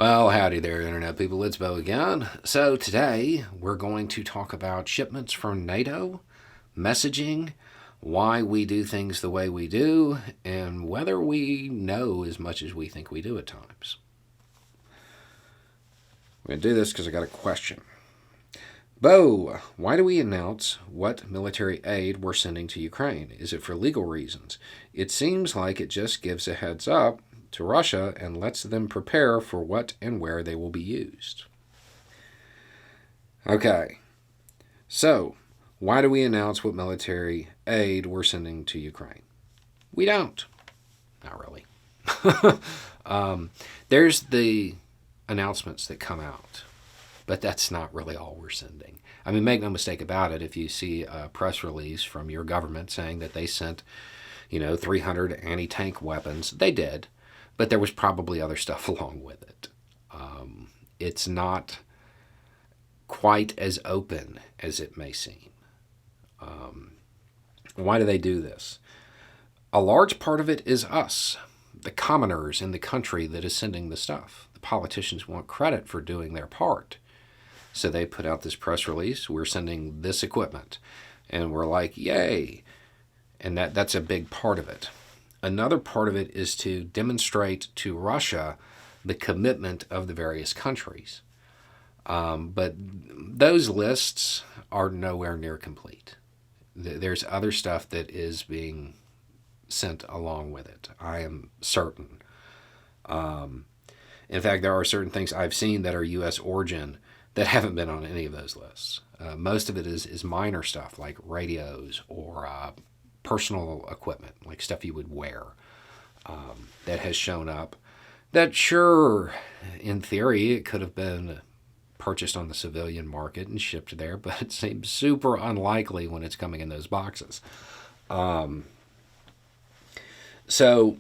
Well, howdy there, Internet people. It's Bo again. So, today we're going to talk about shipments from NATO, messaging, why we do things the way we do, and whether we know as much as we think we do at times. I'm going to do this because I got a question. Bo, why do we announce what military aid we're sending to Ukraine? Is it for legal reasons? It seems like it just gives a heads up to Russia and lets them prepare for what and where they will be used. Okay, so why do we announce what military aid we're sending to Ukraine? We don't. Not really. There's the announcements that come out, but that's not really all we're sending. I mean, make no mistake about it, if you see a press release from your government saying that they sent, 300 anti-tank weapons, they did. But there was probably other stuff along with it. It's not quite as open as it may seem. Why do they do this? A large part of it is us, the commoners in the country that is sending the stuff. The politicians want credit for doing their part. So they put out this press release, we're sending this equipment. And we're like, yay! And that's a big part of it. Another part of it is to demonstrate to Russia the commitment of the various countries. But those lists are nowhere near complete. There's other stuff that is being sent along with it, I am certain. In fact, there are certain things I've seen that are U.S. origin that haven't been on any of those lists. Most of it is minor stuff like radios or personal equipment, like stuff you would wear, that has shown up. That sure, in theory, it could have been purchased on the civilian market and shipped there, but it seems super unlikely when it's coming in those boxes. So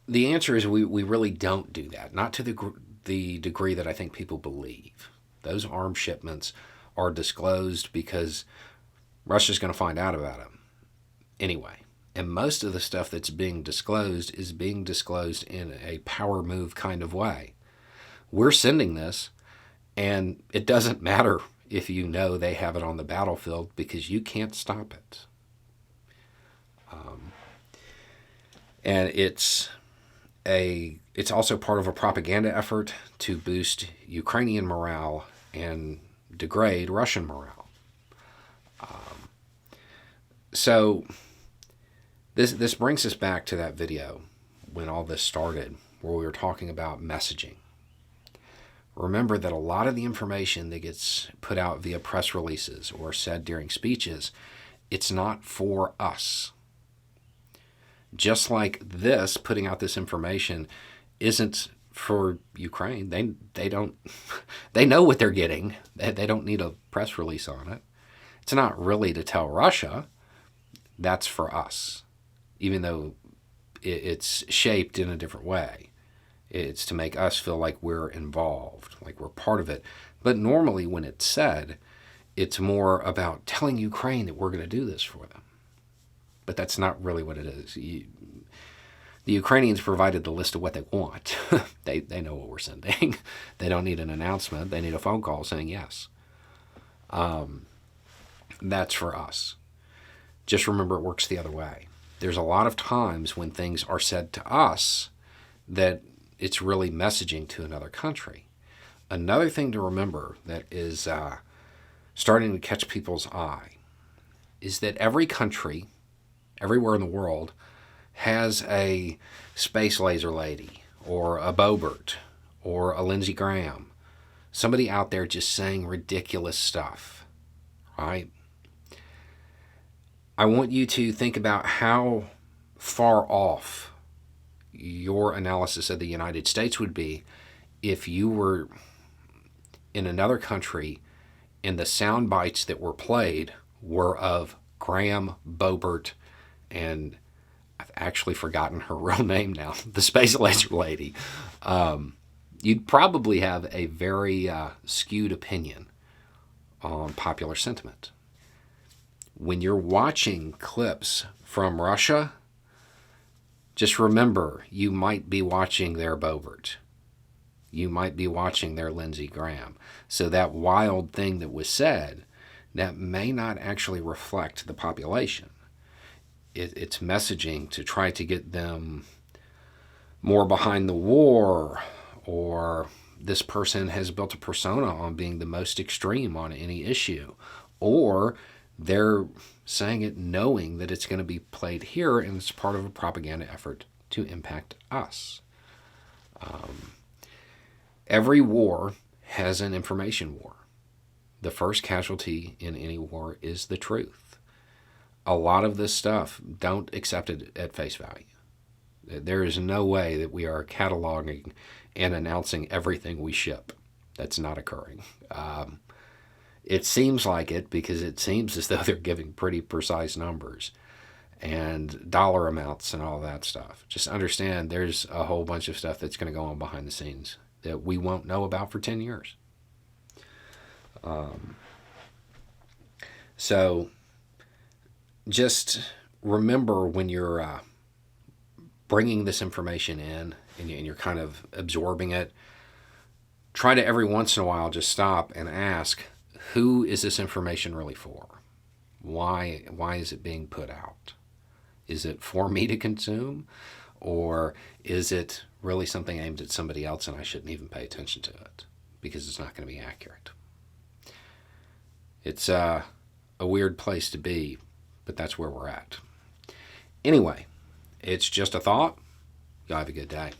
the answer is we really don't do that, not to the degree that I think people believe. Those arms shipments are disclosed because Russia's going to find out about them anyway. And most of the stuff that's being disclosed is being disclosed in a power move kind of way. We're sending this, and it doesn't matter if you know they have it on the battlefield because you can't stop it. And it's also part of a propaganda effort to boost Ukrainian morale and degrade Russian morale. So this brings us back to that video when all this started, where we were talking about messaging. Remember that a lot of the information that gets put out via press releases or said during speeches, it's not for us. Just like this, putting out this information isn't for Ukraine. They don't they know what they're getting. They don't need a press release on it. It's not really to tell Russia. That's for us, even though it's shaped in a different way. It's to make us feel like we're involved, like we're part of it. But normally when it's said, it's more about telling Ukraine that we're going to do this for them. But that's not really what it is. The Ukrainians provided the list of what they want. They know what we're sending. They don't need an announcement. They need a phone call saying yes. That's for us. Just remember it works the other way. There's a lot of times when things are said to us that it's really messaging to another country. Another thing to remember that is starting to catch people's eye is that every country, everywhere in the world, has a space laser lady or a Boebert or a Lindsey Graham. Somebody out there just saying ridiculous stuff, right? I want you to think about how far off your analysis of the United States would be if you were in another country and the sound bites that were played were of Graham, Boebert, and I've actually forgotten her real name now, the space laser lady. You'd probably have a very skewed opinion on popular sentiment. When you're watching clips from Russia, just remember you might be watching their Boebert. you might be watching their Lindsey Graham. So that wild thing that was said, that may not actually reflect the population. It's messaging to try to get them more behind the war, or this person has built a persona on being the most extreme on any issue, or they're saying it knowing that it's going to be played here and it's part of a propaganda effort to impact us. Every war has an information war. The first casualty in any war is the truth. A lot of this stuff, don't accept it at face value. There is no way that we are cataloging and announcing everything we ship. That's not occurring. It seems like it because it seems as though they're giving pretty precise numbers and dollar amounts and all that stuff. Just understand there's a whole bunch of stuff that's going to go on behind the scenes that we won't know about for 10 years. So just remember when you're bringing this information in and you're kind of absorbing it, try to every once in a while just stop and ask, who is this information really for? Why is it being put out? Is it for me to consume? Or is it really something aimed at somebody else and I shouldn't even pay attention to it because it's not going to be accurate? It's a weird place to be, but that's where we're at. Anyway, it's just a thought. Y'all have a good day.